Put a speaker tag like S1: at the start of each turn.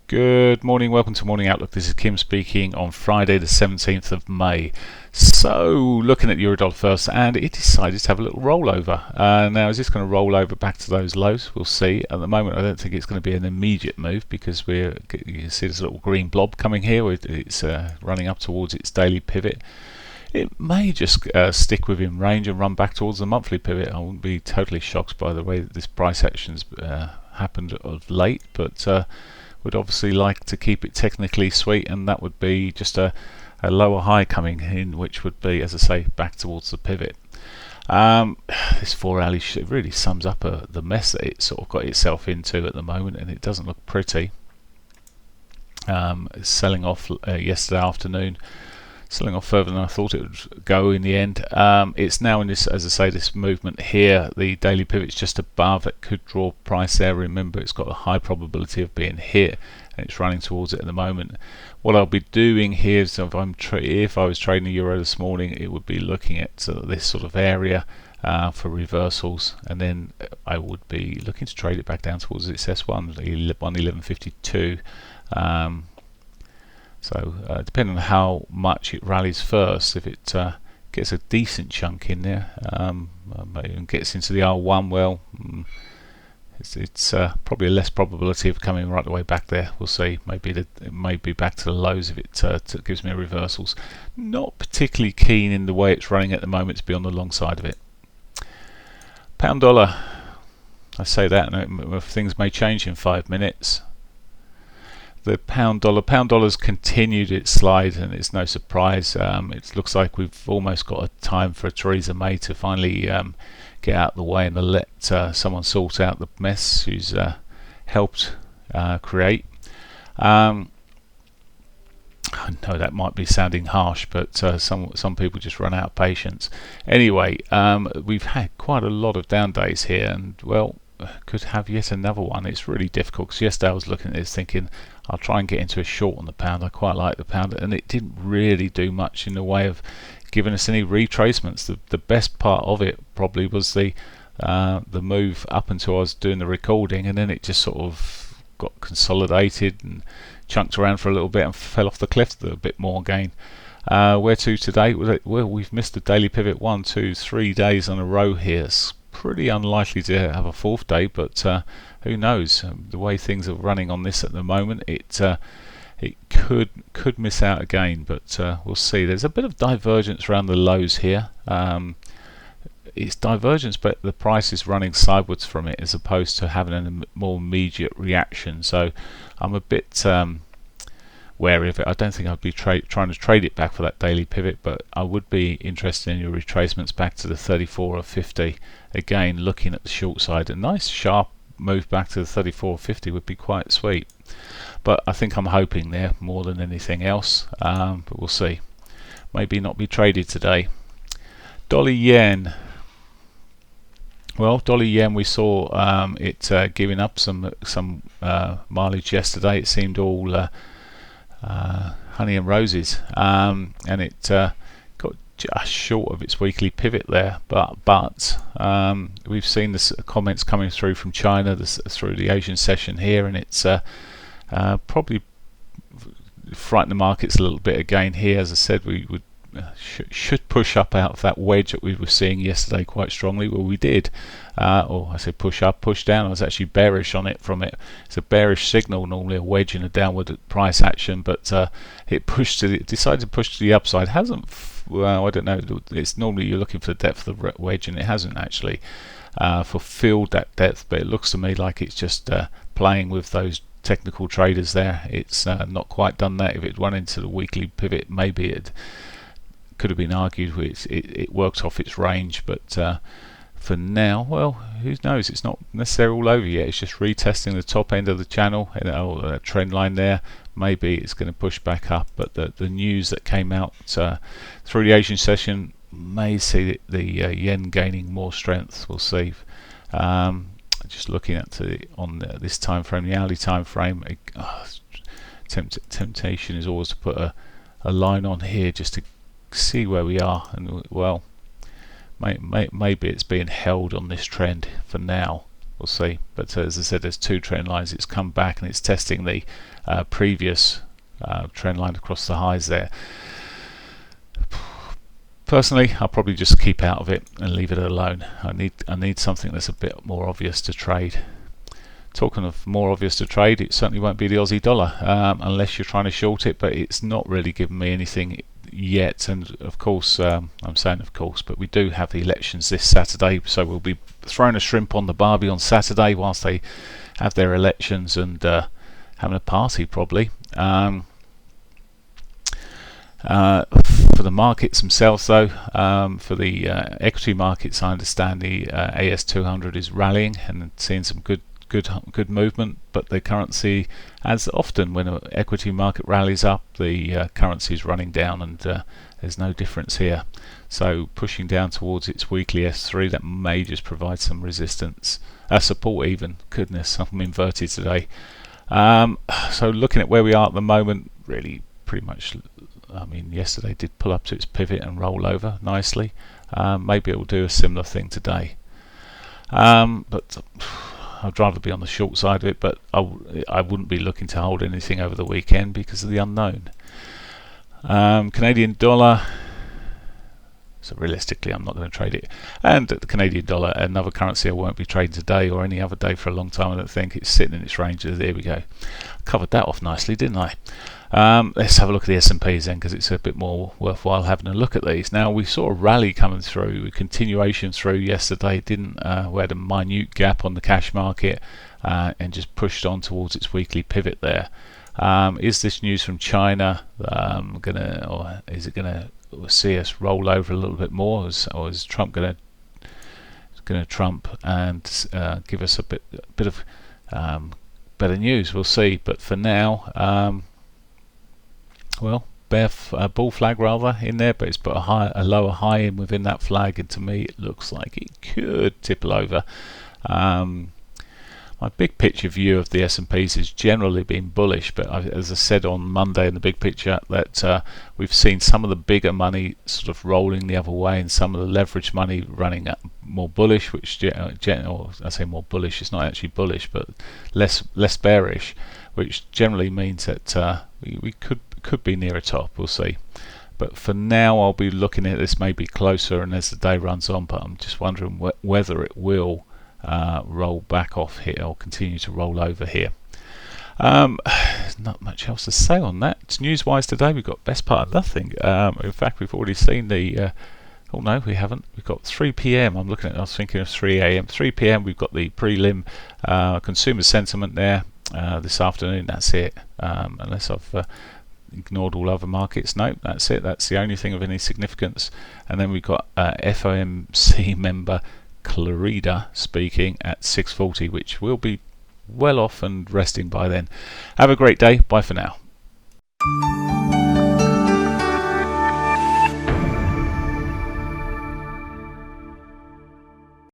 S1: Good morning, welcome to Morning Outlook. This is Kim speaking on Friday the 17th of May. So, looking at Eurodollar first, and it decided to have a little rollover. Now, is this going to roll over back to those lows? We'll see. At the moment, I don't think it's going to be an immediate move because you can see this little green blob coming here. It's running up towards its daily pivot. It may just stick within range and run back towards the monthly pivot. I wouldn't be totally shocked by the way that this price action's happened of late, but would obviously like to keep it technically sweet, and that would be just a lower high coming in, which would be, as I say, back towards the pivot. This 4 hourly really sums up the mess that it sort of got itself into at the moment, and it doesn't look pretty. It's selling off yesterday afternoon, selling off further than I thought it would go in the end. It's now in this, as I say, this movement here. The daily pivot's just above. It could draw price there. Remember, it's got a high probability of being hit, and it's running towards it at the moment. What I'll be doing here is, if I was trading the euro this morning, it would be looking at this sort of area for reversals, and then I would be looking to trade it back down towards its S1, 111.52. So depending on how much it rallies first, if it gets a decent chunk in there and gets into the R1, well, it's probably a less probability of coming right the way back there. We'll see. Maybe it may be back to the lows if it gives me reversals. Not particularly keen in the way it's running at the moment to be on the long side of it. Pound dollar. I say that, and things may change in 5 minutes. The pound dollar's continued its slide, and it's no surprise. It looks like we've almost got a time for Theresa May to finally get out of the way and let someone sort out the mess who's helped create. I know that might be sounding harsh, but some people just run out of patience. Anyway, we've had quite a lot of down days here, and well, could have yet another one. It's really difficult because yesterday I was looking at this thinking I'll try and get into a short on the pound. I quite like the pound, and it didn't really do much in the way of giving us any retracements. The best part of it probably was the move up until I was doing the recording, and then it just sort of got consolidated and chunked around for a little bit and fell off the cliff a bit more again. Where to today? Well, we've missed the daily pivot 1, 2, 3 days on a row here. It's pretty unlikely to have a fourth day, but who knows? The way things are running on this at the moment, it could miss out again, but we'll see. There's a bit of divergence around the lows here. It's divergence, but the price is running sideways from it as opposed to having a more immediate reaction. So I'm a bit wary of it. I don't think I'd be trying to trade it back for that daily pivot, but I would be interested in your retracements back to the 34 or 50. Again, looking at the short side, a nice sharp move back to the 34 or 50 would be quite sweet. But I think I'm hoping there more than anything else. But we'll see. Maybe not be traded today. Dollar yen. Well, dollar yen, we saw it giving up some mileage yesterday. It seemed all honey and roses, and it got just short of its weekly pivot there, but we've seen the comments coming through from China through the Asian session here, and it's probably frightened the markets a little bit again here. As I said, we would should push up out of that wedge that we were seeing yesterday quite strongly. Well, we did, or I said push up, push down. I was actually bearish on it from it. It's a bearish signal, normally a wedge in a downward price action, but it decided to push to the upside. Hasn't, well, I don't know. It's normally you're looking for the depth of the wedge, and it hasn't actually fulfilled that depth. But it looks to me like it's just playing with those technical traders there. It's not quite done that. If it went into the weekly pivot, maybe it could have been argued it worked off its range, but for now, well, who knows? It's not necessarily all over yet. It's just retesting the top end of the channel, that trend line there. Maybe it's going to push back up, but the news that came out through the Asian session may see the yen gaining more strength. We'll see. Just looking at this time frame, the hourly time frame, temptation is always to put a line on here just to see where we are, and well, maybe it's being held on this trend for now. We'll see. But as I said, there's two trend lines. It's come back and it's testing the previous trend line across the highs there. Personally, I'll probably just keep out of it and leave it alone. I need something that's a bit more obvious to trade. Talking of more obvious to trade, it certainly won't be the Aussie dollar unless you're trying to short it, but it's not really given me anything yet. And of course, I'm saying of course, but we do have the elections this Saturday, so we'll be throwing a shrimp on the barbie on Saturday whilst they have their elections and having a party probably. For the markets themselves though, for the equity markets, I understand the AS200 is rallying and seeing some good movement, but the currency, as often when an equity market rallies up, the currency is running down, and there's no difference here. So pushing down towards its weekly S3, that may just provide some resistance, support even. Goodness, I'm inverted today. So looking at where we are at the moment, really pretty much, I mean, yesterday did pull up to its pivot and roll over nicely. Maybe it will do a similar thing today. But I'd rather be on the short side of it, but I wouldn't be looking to hold anything over the weekend because of the unknown. Canadian dollar, so realistically I'm not going to trade it. And the Canadian dollar, another currency I won't be trading today or any other day for a long time. I don't think. It's sitting in its range. There we go. Covered that off nicely, didn't I? Let's have a look at the S&Ps then, because it's a bit more worthwhile having a look at these. Now, we saw a rally coming through, a continuation through yesterday. We had a minute gap on the cash market and just pushed on towards its weekly pivot there. Is this news from China or is it gonna see us roll over a little bit more, or is Trump gonna trump and give us a bit of better news? We'll see. But for now, well, bull flag rather in there, but it's put a lower high in within that flag, and to me it looks like it could tipple over. My big picture view of the S&Ps has generally been bullish, but as I said on Monday in the big picture, that we've seen some of the bigger money sort of rolling the other way and some of the leverage money running up more bullish, which or I say more bullish, it's not actually bullish, but less bearish, which generally means that we could be near a top. We'll see. But for now, I'll be looking at this maybe closer, and as the day runs on, but I'm just wondering whether it will roll back off here or continue to roll over here. There's not much else to say on that. News-wise today, we've got best part of nothing. In fact, we've already seen the oh no, we haven't. We've got 3 p.m. I was thinking of 3 a.m. 3 p.m. we've got the prelim consumer sentiment there this afternoon. That's it. Unless I've ignored all other markets. No, that's it. That's the only thing of any significance. And then we've got FOMC member Clarida speaking at 6:40, which will be well off and resting by then. Have a great day. Bye for now.